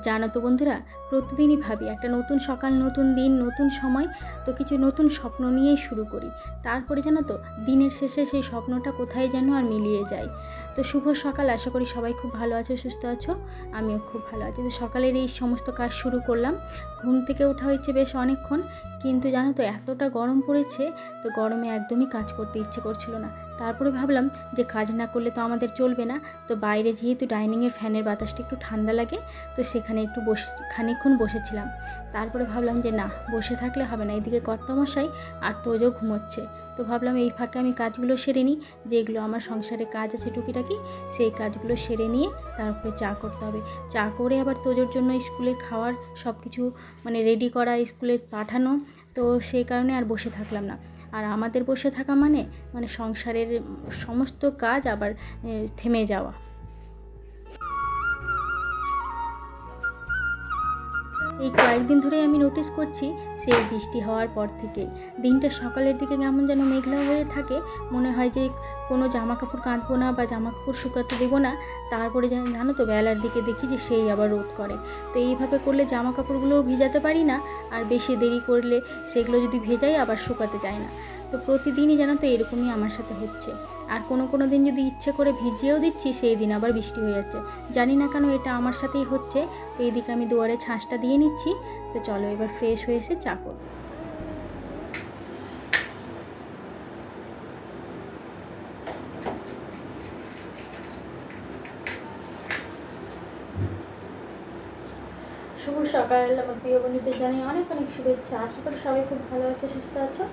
জানো তো বন্ধুরা, প্রতিদিনই ভাবি একটা নতুন সকাল, নতুন দিন, নতুন সময়, তো কিছু নতুন স্বপ্ন নিয়েই শুরু করি। তারপরে জানো তো দিনের শেষে সেই স্বপ্নটা কোথায় যেন আর মিলিয়ে যায়। তো শুভ সকাল, আশা করি সবাই খুব ভালো আছো, সুস্থ আছো। আমিও খুব ভালো আছি। তো সকালের এই সমস্ত কাজ শুরু করলাম। ঘুম থেকে ওঠা হয়েছে বেশ অনেকক্ষণ, কিন্তু জানো তো এতটা গরম পড়েছে, তো গরমে একদমই কাজ করতে ইচ্ছে করছিল না। তারপরে ভাবলাম যে কাজ না করলে তো আমাদের চলবে না। তো বাইরে যেহেতু ডাইনিংয়ের ফ্যানের বাতাসটা একটু ঠান্ডা লাগে, তো সেখানে একটু খানিকক্ষণ বসেছিলাম। তারপরে ভাবলাম যে না, বসে থাকলে হবে না, এদিকে কর্তামশাই আর তোজও ঘুমোচ্ছে। তো ভাবলাম এই ফাঁকে আমি কাজগুলো সেরে নিই, যেগুলো আমার সংসারে কাজ আছে টুকিটাকি, সেই কাজগুলো সেরে নিয়ে তারপরে চা করতে হবে। চা করে আবার তোজোর জন্য স্কুলের খাওয়ার সব কিছু মানে রেডি করা, স্কুলে পাঠানো। তো সেই কারণে আর বসে থাকলাম না। আর আমাদের বসে থাকা মানে সংসারের সমস্ত কাজ আবার থেমে যাওয়া। এই কয়েকদিন ধরেই আমি নোটিস করছি, সেই বৃষ্টি হওয়ার পর থেকেই দিনটা সকালের দিকে কেমন যেন মেঘলা হয়ে থাকে। মনে হয় যে কোনো জামা কাপড় কাঁধবো না বা জামা কাপড় শুকাতে দেবো না। তারপরে জানো তো বেলার দিকে দেখি যে সেই আবার রোদ করে। তো এইভাবে করলে জামা কাপড়গুলোও ভিজাতে পারি না, আর বেশি দেরি করলে সেগুলো যদি ভেজাই আবার শুকাতে যায় না। তো প্রতিদিনই জানো তো এরকমই আমার সাথে হচ্ছে। আর কোনো দিন যদি ইচ্ছে করে ভিজিয়েও দিচ্ছি, সেই দিন আবার বৃষ্টি হয়ে যাচ্ছে। জানি না কেন এটা আমার সাথেই হচ্ছে। তো এদিকে আমি দুয়ারে ছাঁচটা দিয়ে নিচ্ছি। তো চলো এবার ফ্রেশ হয়ে এসে চা করব। শুভ সকাল আমার প্রিয় বন্ধুদের জানাই অনেক অনেক শুভেচ্ছা। আশা করি সবাই খুব ভালো আছো, সুস্থ আছো।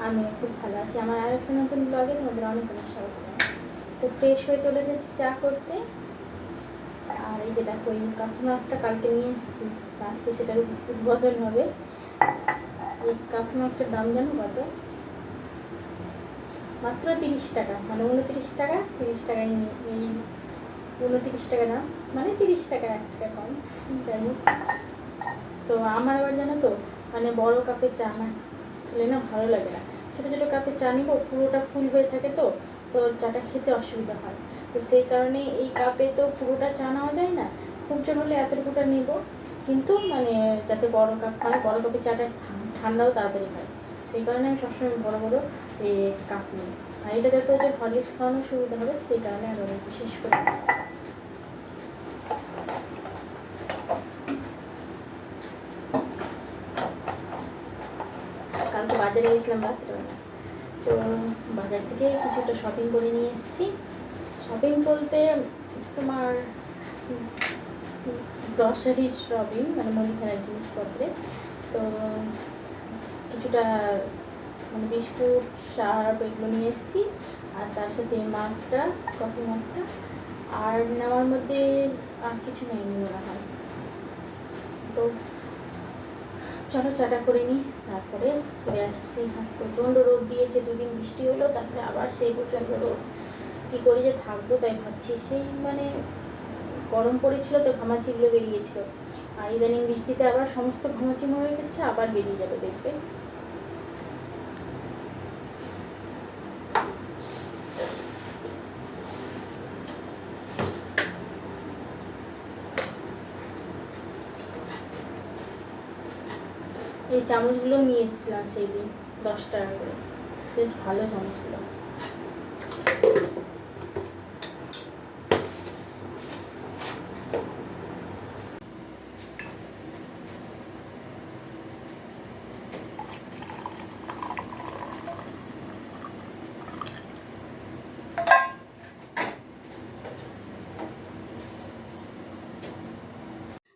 আমিও খুব ভালো আছি। আমার আর একটা নতুন ব্লগে তোমাদের অনেক অনেক স্বাগত। তো ফ্রেশ হয়ে চলে এসেছি চা করতে। আর এই যে দেখো, এই কাফমাকটা কালকে নিয়ে এসেছি, আজকে সেটার উদ্বোধন হবে। এই কাফমাকটার দাম জানো কত? মাত্র 30 টাকা, মানে 29 টাকা। 30 টাকায় এই 29 টাকা দাম, মানে 30 টাকা 1 টাকা কম। যাই হোক, তো আমার আবার জানো তো বড় কাপের চা না খেলে না ভালো লাগে না। ছোটো ছোটো কাপে চা নিব, পুরোটা ফুল হয়ে থাকে, তো তো চাটা খেতে অসুবিধা হয়। তো সেই কারণে এই কাপে তো পুরোটা চা নেওয়া যায় না। খুব জোর হলে এতটুকুটা নেব, কিন্তু যাতে বড় কাপ বড় কাপের চাটা ঠান্ডাও তাড়াতাড়ি হয়। সেই কারণে আমি সবসময় বড় বড় এই কাপ নিই। আর এটাতে তো যে হরলিক্স খাওয়ানোর সুবিধা হবে, সেই কারণে আরও বিশেষ করে। কালকে বাজারে গেছিলাম রাত্রেবেলা। তো বাজার থেকে কিছুটা শপিং করে নিয়ে এসেছি। শপিং বলতে তোমার গ্রসারি শপিং, মুদিখানার জিনিসপত্রে। তো কিছুটা বিস্কুট, সার্ফ এগুলো নিয়ে এসেছি। আর তার সাথে মাগটা, কফি মাগটা। আর নেওয়ার মধ্যে আর কিছু নেয়নি মনে হয়। তো চলো চাটা করে নিই, তারপরে ফিরে আসছি। প্রচণ্ড রোদ দিয়েছে, দুদিন বৃষ্টি হলো, তারপরে আবার সেই প্রচণ্ড রোদ। কী করে যে থাকবো তাই ভাবছি। সেই গরম পড়েছিল তো ঘামাচিগুলো বেরিয়েছিল। আর ইদানিং বৃষ্টিতে আবার সমস্ত ঘামাচি মরে গেছে, আবার বেরিয়ে যাবে দেখবে। এই চামচগুলো নিয়ে এসেছিলাম সেই দিন 10 টাকা করে, বেশ ভালো চামচগুলো।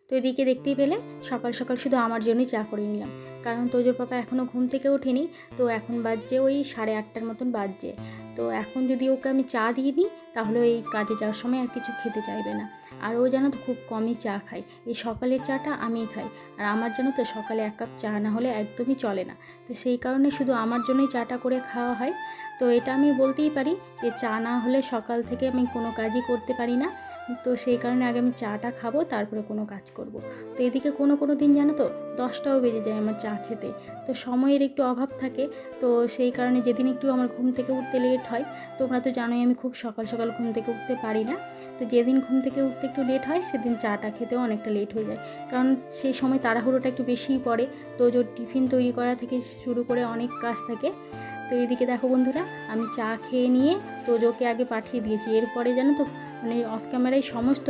তো এদিকে দেখতেই পেলে সকাল সকাল শুধু আমার জন্যই চা করে নিলাম, কারণ তোজোর পাপা এখনও ঘুম থেকে ওঠেনি। তো এখন বাজছে ওই 8:30টার মতন বাজছে। তো এখন যদি ওকে আমি চা দিয়ে নিই, তাহলে এই কাজে যাওয়ার সময় আর কিছু খেতে চাইবে না। আর ও জানো তো খুব কমই চা খায়, এই সকালের চাটা আমিই খাই। আর আমার জানো তো সকালে 1 কাপ চা না হলে একদমই চলে না। তো সেই কারণে শুধু আমার জন্যই চাটা করে খাওয়া হয়। তো এটা আমি বলতেই পারি যে চা না হলে সকাল থেকে আমি কোনো কাজই করতে পারি না। তো সেই কারণে আগে আমি চাটা খাবো, তারপরে কোনো কাজ করব। তো এদিকে কোনো দিন জানো তো 10টাও বেজে যায় আমার চা খেতে। তো সময়ের একটু অভাব থাকে, তো সেই কারণে যেদিন একটু আমার ঘুম থেকে উঠতে লেট হয়, তোমরা তো জানোই আমি খুব সকাল সকাল ঘুম থেকে উঠতে পারি না। তো যেদিন ঘুম থেকে উঠতে একটু লেট হয় সেদিন চাটা খেতেও অনেকটা লেট হয়ে যায়, কারণ সেই সময় তাড়াহুড়োটা একটু বেশিই পড়ে। তো টিফিন তৈরি করা থেকে শুরু করে অনেক কাজ থাকে। তো এইদিকে দেখো বন্ধুরা, আমি চা খেয়ে নিয়ে তোজোকে আগে পাঠিয়ে দিয়েছি। এরপরে জানো তো মানে অফ ক্যামেরায় সমস্ত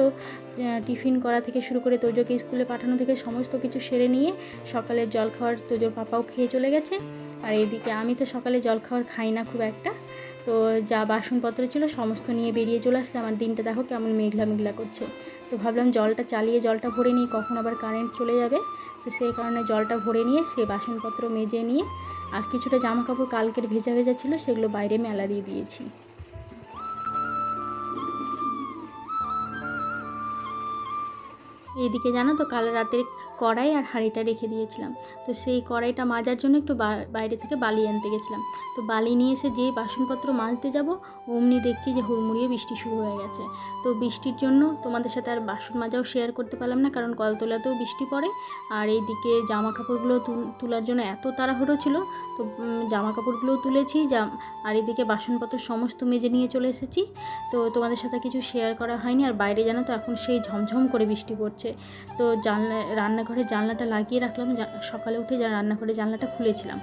টিফিন করা থেকে শুরু করে তোজোকে স্কুলে পাঠানো থেকে সমস্ত কিছু সেরে নিয়ে সকালের জলখাবার তোজোর পাপাও খেয়ে চলে গেছে। আর এইদিকে আমি তো সকালে জলখাবার খাই না খুব একটা, তো যা বাসনপত্র ছিল সমস্ত নিয়ে বেরিয়ে চলে আসলাম। আর দিনটা দেখো কেমন মেঘলা মেঘলা করছে। তো ভাবলাম জলটা চালিয়ে জলটা ভরে নিই, কখন আবার কারেন্ট চলে যাবে। তো সেই কারণে জলটা ভরে নিয়ে সে বাসনপত্র মেজে নিয়ে আর কিছুটা জামা কাপড় কালকের ভেজা ভেজা ছিল সেগুলো বাইরে মেলা দিয়ে দিয়েছি। এইদিকে জানো তো কাল রাতের কড়াই আর হাঁড়িটা রেখে দিয়েছিলাম। তো সেই কড়াইটা মাজার জন্য একটু বাইরে থেকে বালি আনতে গেছিলাম। তো বালি নিয়ে এসে যেই বাসনপত্র মাজতে যাব অমনি দেখছি যে হুড়মুড়িয়ে বৃষ্টি শুরু হয়ে গেছে। তো বৃষ্টির জন্য তোমাদের সাথে আর বাসন মাজাও শেয়ার করতে পারলাম না, কারণ কলতলাতেও বৃষ্টি পড়ে। আর এইদিকে জামা কাপড়গুলো তোলার জন্য এত তাড়াহুড়ো ছিল, তো জামা কাপড়গুলোও তুলেছি আর এদিকে বাসনপত্র সমস্ত মেজে নিয়ে চলে এসেছি। তো তোমাদের সাথে কিছু শেয়ার করা হয়নি। আর বাইরে জানো তো এখন সেই ঝমঝম করে বৃষ্টি পড়ছে। তো রান্নাঘরের জানলাটা লাগিয়ে রাখলাম, সকালে উঠে রান্নাঘরের জানলাটা খুলেছিলাম।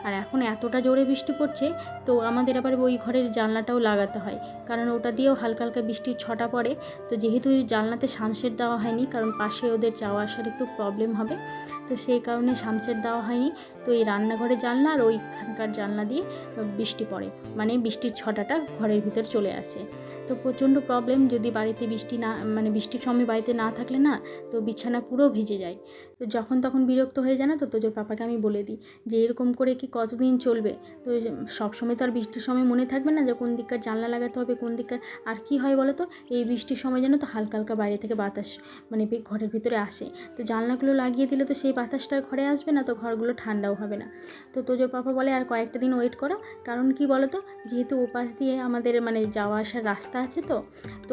আর এখন এতটা জোরে বৃষ্টি পড়ছে, তো আমাদের আবার ওই ঘরের জানলাটাও লাগাতে হয়, কারণ ওটা দিয়েও হালকা হালকা বৃষ্টির ছটা পড়ে। তো যেহেতু জানলাতে সামসেট দেওয়া হয়নি, কারণ পাশে ওদের যাওয়া আসার একটু প্রবলেম হবে, তো সেই কারণে সামসেট দেওয়া হয়নি। তো এই রান্নাঘরের জানলা আর ওইখানকার জানলা দিয়ে বৃষ্টি পড়ে, মানে বৃষ্টির ছটাটা ঘরের ভিতর চলে আসে। তো প্রচণ্ড প্রবলেম, যদি বাড়িতে বৃষ্টি না মানে বৃষ্টির সময় বাড়িতে না থাকলে না, তো বিছানা পুরো ভিজে যায়। তো যখন তখন বিরক্ত হয়ে যায় না, তো তোজোর পাপাকে আমি বলে দিই যে এরকম করে কি কতদিন চলবে। তো সবসময় তো আর বৃষ্টির সময় মনে থাকবে না যে কোন দিককার জানলা লাগাতে হবে, কোন দিককার। আর কি হয় বলো তো, এই বৃষ্টির সময় যেন তো হালকা হালকা বাইরে থেকে বাতাস মানে ঘরের ভিতরে আসে। তো জানলাগুলো লাগিয়ে দিলে তো সেই বাতাসটা ঘরে আসবে না, তো ঘরগুলো ঠান্ডাও হবে না। তো তোজোর পাপা বলে আর কয়েকটা দিন ওয়েট করো, কারণ কি বলো তো, যেহেতু ওপাশ দিয়ে আমাদের মানে যাওয়া আসার রাস্তা আছে, তো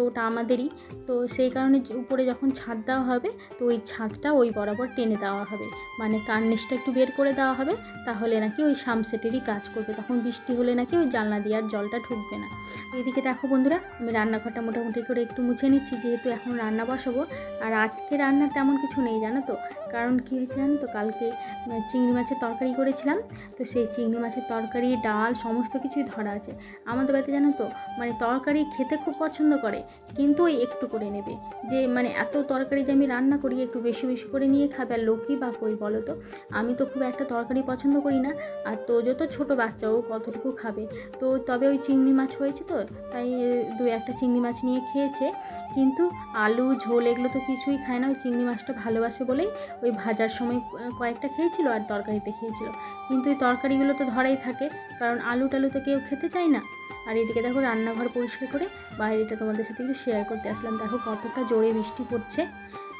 ওটা আমাদেরই। তো সেই কারণে উপরে যখন ছাদ দেওয়া হবে, তো ওই ছাদটা ওই বরাবর টেনে দেওয়া হবে, মানে কার্নিশটা একটু বের করে দেওয়া হবে, তাহলে নাকি ওই সামসেটেরই কাজ করবে। তখন বৃষ্টি হলে নাকি ওই জানলা দিয়ে আর জলটা ঢুকবে না। তো এদিকে দেখো বন্ধুরা, আমি রান্নাঘরটা মোটামুটি করে একটু মুছে নিচ্ছি, যেহেতু এখন রান্না বসাবো। আর আজকে রান্নার তেমন কিছু নেই জানো তো, কারণ কী হয়েছে জানো তো, কালকে চিংড়ি মাছের তরকারি করেছিলাম। তো সেই চিংড়ি মাছের তরকারি, ডাল সমস্ত কিছুই ধরা আছে। আমাদের বাড়িতে জানো তো মানে তরকারি খেতে খুব পছন্দ করে, কিন্তু ওই একটু করে নেবে, যে মানে এত তরকারি যে আমি রান্না করি একটু বেশি বেশি করে নিয়ে খাবে। আর লোকই বা কই বলো তো, আমি তো খুব একটা তরকারি পছন্দ করি না, আর তোজো তো ছোটো বাচ্চা, ও কতটুকু খাবে। তো তবে ওই চিংড়ি মাছ হয়েছে, তো তাই 2-1টা চিংড়ি মাছ নিয়ে খেয়েছে, কিন্তু আলু ঝোল এগুলো তো কিছুই খায় না। ওই চিংড়ি মাছটা ভালোবাসে বলেই ওই ভাজার সময় কয়েকটা খেয়েছিল আর তরকারিতে খেয়েছিল, কিন্তু ওই তরকারিগুলো তো ধরাই থাকে, কারণ আলু টালু তো কেউ খেতে চায় না। আর এদিকে দেখো রান্নাঘর পরিষ্কার করে বাইরেটা তোমাদের সাথে একটু শেয়ার করতে আসলাম। দেখো কতটা জোরে বৃষ্টি পড়ছে।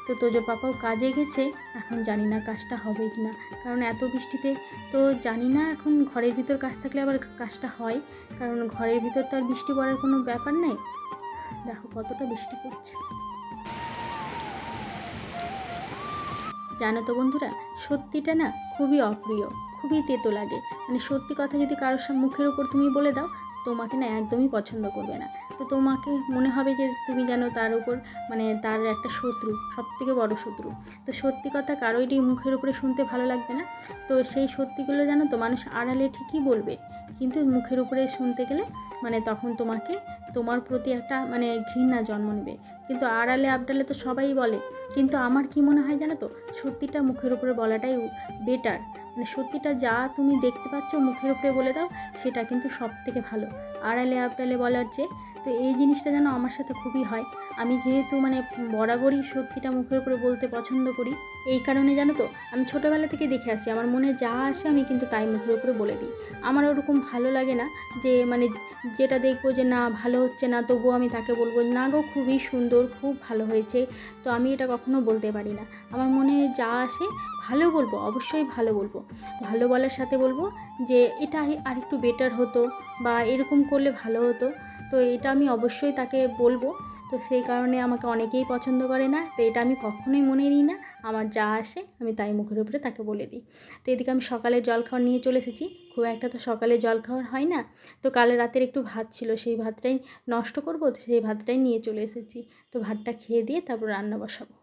তো তোজো পাপাও কাজে গেছে, এখন জানি না কাজটা হবে কি না, কারণ এত বৃষ্টিতে তো জানি না এখন ঘরের ভিতর কাজ থাকলে আবার কাজটা হয়, কারণ ঘরের ভিতর তো আর বৃষ্টি পড়ার কোনো ব্যাপার নেই। দেখো কতটা বৃষ্টি পড়ছে। জানো তো বন্ধুরা, সত্যিটা না খুবই অপ্রিয়, খুবই তেতো লাগে। মানে সত্যি কথা যদি কারোর মুখের উপর তুমি বলে দাও, তোমাকে না একদমই পছন্দ করবে না। তো তোমাকে মনে হবে যে তুমি যেন তার উপর মানে তার একটা শত্রু, সবথেকে বড় শত্রু। তো সত্যি কথা কারোরই মুখের উপরে শুনতে ভালো লাগবে না। তো সেই সত্যিগুলো জানো তো মানুষ আড়ালে ঠিকই বলবে, কিন্তু মুখের উপরে শুনতে গেলে মানে তখন তোমার প্রতি একটা মানে ঘৃণা জন্ম নেবে। কিন্তু আড়ালে আবডালে তো সবাই বলে, কিন্তু আমার কি মনে হয় জানো তো, সত্যিটা মুখের উপরে বলাটাই বেটার। মানে সত্যিটা যা তুমি দেখতে পাচ্ছ মুখের উপরে বলে দাও, সেটা কিন্তু সব থেকে ভালো আড়ালে আবডালে বলার চেয়ে। তো এই জিনিসটা যেন আমার সাথে খুবই হয়। আমি যেহেতু মানে বরাবরই সত্যিটা মুখের উপরে বলতে পছন্দ করি, এই কারণে জানো তো আমি ছোটোবেলা থেকে দেখে আসছি, আমার মনে যা আসে আমি কিন্তু তাই মুখের উপরে বলে দিই। আমার ওরকম ভালো লাগে না যে মানে যেটা দেখবো যে না ভালো হচ্ছে না, তবুও আমি তাকে বলবো না গো খুবই সুন্দর, খুব ভালো হয়েছে, তো আমি এটা কখনো বলতে পারি না। আমার মনে যা আসে ভালো বলবো, অবশ্যই ভালো বলবো। ভালো বলার সাথে বলবো যে এটা আর একটু বেটার হতো, বা এরকম করলে ভালো হতো, তো এটা আমি অবশ্যই তাকে বলবো। তো তো সেই কারণে আমাকে অনেকেই পছন্দ করে না। তো এটা আমি কখনোই মনে নিই না, আমার যা আসে আমি তাই মুখের উপরে তাকে বলে দিই। তো এদিকে আমি সকালের জলখাবার নিয়ে চলে এসেছি। খুব একটা তো সকালে জলখাবার হয় না, তো কাল রাতের একটু ভাত ছিল, সেই ভাতটাই নষ্ট করবো, তো সেই ভাতটাই নিয়ে চলে এসেছি। তো ভাতটা খেয়ে দিয়ে তারপর রান্না বসাবো।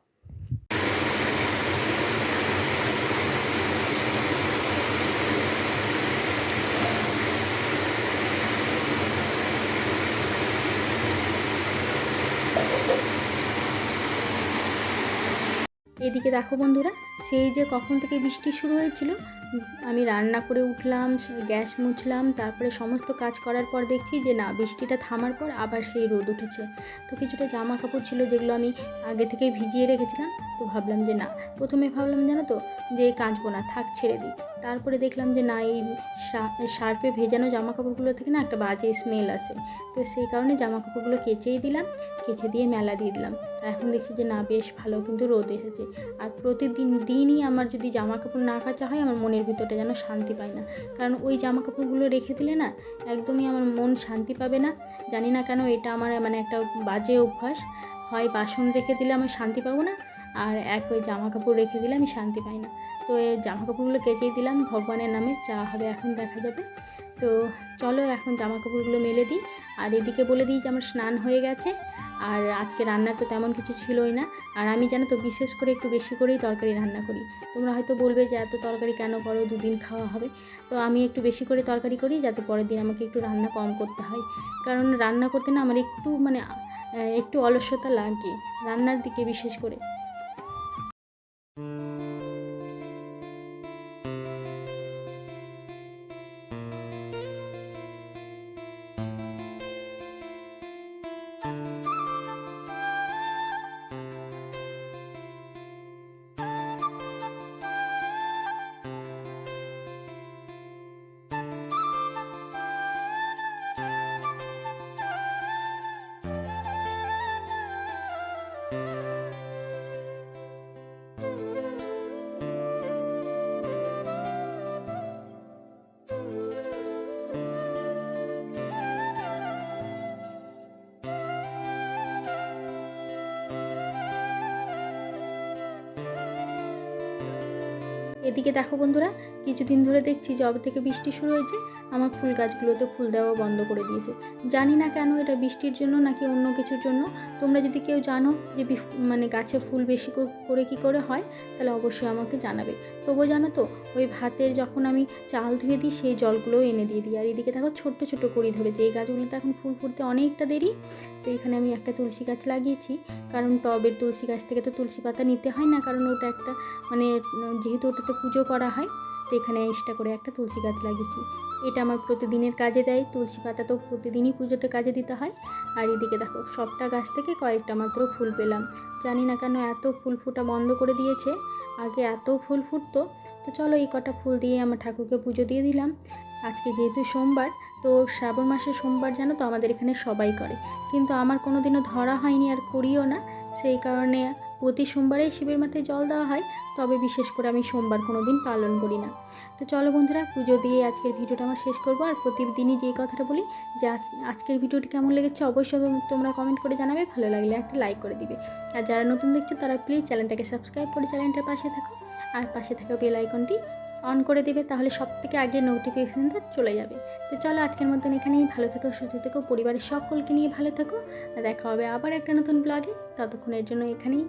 এদিকে দেখো বন্ধুরা, সেই যে কখন থেকে বৃষ্টি শুরু হয়েছিল, আমি রান্না করে উঠলাম, গ্যাস মুছলাম, তারপরে সমস্ত কাজ করার পর দেখছি যে না, বৃষ্টিটা থামার পর আবার সেই রোদ উঠেছে। তো কিছুটা জামা কাপড় ছিল যেগুলো আমি আগে থেকেই ভিজিয়ে রেখেছিলাম, তো ভাবলাম যে না, প্রথমে ভাবলাম জানো তো যে কাচবো না, থাক ছেড়ে দিই। তারপরে দেখলাম যে না, এই সার্ফে ভেজানো জামা কাপড়গুলো থেকে না একটা বাজে স্মেল আসে। তো সেই কারণে জামা কাপড়গুলো কেচেই দিলাম, কেচে দিয়ে মেলা দিয়ে দিলাম। আর এখন দেখছি যে না, বেশ ভালো কিন্তু রোদ এসেছে। আর দিনই আমার যদি জামা কাপড় না কাচা হয়, আমার মনের ভিতরটা যেন শান্তি পায় না। কারণ ওই জামা কাপড়গুলো রেখে দিলে না, একদমই আমার মন শান্তি পাবে না। জানি না কেন, এটা আমার মানে একটা বাজে অভ্যাস। হয় বাসন রেখে দিলে আমি শান্তি পাবো না, আর ওই জামা কাপড় রেখে দিলে আমি শান্তি পাই না। তো এই জামা কাপড়গুলো কেচেই দিলাম, ভগবানের নামে, যা হবে এখন দেখা যাবে। তো চলো এখন জামা কাপড়গুলো মেলে দিই। আর এদিকে বলে দিই যে আমার স্নান হয়ে গেছে, আর আজকে রান্না তো তেমন কিছু ছিলই না। আর আমি জানো তো বিশেষ করে একটু বেশি করেই তরকারি রান্না করি। তোমরা হয়তো বলবে যে এত তরকারি কেন করো, দুদিন খাওয়া হবে। তো আমি একটু বেশি করে তরকারি করি যাতে পরের দিন আমাকে একটু রান্না কম করতে হয়। কারণ রান্না করতে না আমার একটু মানে একটু অলসতা লাগে, রান্নার দিকে বিশেষ করে। এদিকে দেখো বন্ধুরা, কিছুদিন ধরে দেখছি যবে থেকে বৃষ্টি শুরু হয়েছে, আমার ফুল গাছগুলোতে ফুল দেওয়া বন্ধ করে দিয়েছে। জানি না কেন, এটা বৃষ্টির জন্য নাকি অন্য কিছুর জন্য। তোমরা যদি কেউ জানো যে মানে গাছে ফুল বেশি করে কী করে হয়, তাহলে অবশ্যই আমাকে জানাবে। তবুও জানো তো, ওই ভাতের যখন আমি চাল ধুয়ে দিই, সেই জলগুলোও এনে দিয়ে দিই। আর এদিকে দেখো ছোট্ট ছোট্ট কুঁড়ি ধরেছে, এই গাছগুলোতে এখন ফুল ফুটতে অনেকটা দেরি। তো এখানে আমি একটা তুলসী গাছ লাগিয়েছি, কারণ টবের তুলসী গাছ থেকে তো তুলসী পাতা নিতে হয় না, কারণ ওটা একটা মানে যেহেতু ওটাতে পুজো করা হয়। তো এখানে এক্সট্রা করে একটা তুলসী গাছ লাগিয়েছি। এটা আমার প্রতিদিনের কাজে দেয়, তুলসী পাতা তো প্রতিদিনই পুজোতে কাজে দিতে হয়। আর এদিকে দেখো, সবটা গাছ থেকে কয়েকটা মাত্র ফুল পেলাম। জানি না কেন এত ফুল ফোটা বন্ধ করে দিয়েছে, আগে এত ফুল ফুটতো। তো চলো এই কটা ফুল দিয়ে আমার ঠাকুরকে পুজো দিয়ে দিলাম। আজকে যেহেতু সোমবার, তো শ্রাবণ মাসের সোমবার জানো তো আমাদের এখানে সবাই করে, কিন্তু আমার কোনো দিনও ধরা হয়নি আর করিও না। সেই কারণে প্রতি সোমবারেই শিবের মাথায় জল দেওয়া হয়, তবে বিশেষ করে আমি সোমবার কোনো দিন পালন করি না। তো চলো বন্ধুরা, পুজো দিয়ে আজকের ভিডিওটা আমার শেষ করবো। আর প্রতিদিনই যেই কথাটা বলি যে আজকের ভিডিওটি কেমন লেগেছে অবশ্যই তোমরা কমেন্ট করে জানাবে, ভালো লাগলে একটা লাইক করে দিবে। আর যারা নতুন দেখছো তারা প্লিজ চ্যানেলটাকে সাবস্ক্রাইব করে চ্যানেলটার পাশে থাকো, আর পাশে থাকা বেল আইকনটি অন করে দেবে, তাহলে সব থেকে আগে নোটিফিকেশানটা চলে যাবে। তো চলো আজকের মতন এখানেই, ভালো থেকো, সুস্থ থেকো, পরিবারের সকলকে নিয়ে ভালো থেকো। আর দেখা হবে আবার একটা নতুন ব্লগে, ততক্ষণের জন্য এখানেই